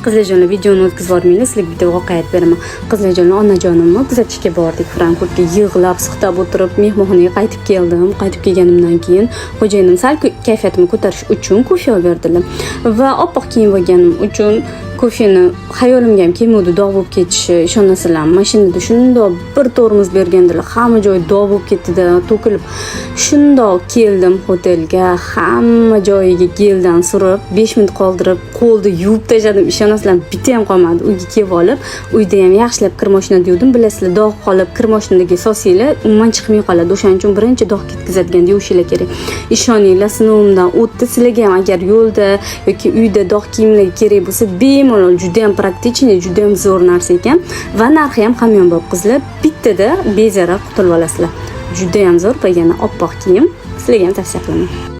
Qizlarjonlar, videoni o'tkazib yubormanglar, sizlarga bitta voqea aytib beraman. Qizlarjonlar, onajonimni kuzatishga bordik Frankfurtga, yig'lab, suhbat o'tirib, mehmonxonaga qaytib keldim. Qaytib kelganimdan keyin xo'jayinim sal kayfiyatimni ko'tarish uchun kofe olib berdilar va oppoq kiyim olganim uchun kofeni xayolimga ham kelmadi dog' bo'lib ketishi. Ishonasizlarmi, mashinada shundoq bir tormoz bergandilar, hamma joyi dog' bo'lib ketdi-da, to'kilib. Shundoq keldim hotelga, hamma joyiga geldan surib, 5 minut qoldirib, qo'lni yuvib tashladim. Ishonasizlarmi, bitta ham qolmadi. Uyga kelib olib, uyda ham yaxshilab kir mashinada yuvdim. Bilasizlar, dog' qolib, kir mashinadagi sosinglar umuman chiqmay qoladi. O'shaning uchun birinchi dog' ketkazadigan yuvishinglar kerak. Ishoninglar, sinovimdan o'tdi. Sizlarga ham agar yo'lda yoki uyda dog' kiyimlar kerak bo'lsa, bemalol, juda ham praktichniy, juda ham zo'r narsa ekan va narxi ham hamyonbop qizlar. Bittada bezarar qutulib olasizlar. Juda ham zo'r va yana oppoq kiyim. Sizlarga ham tavsiya qilaman.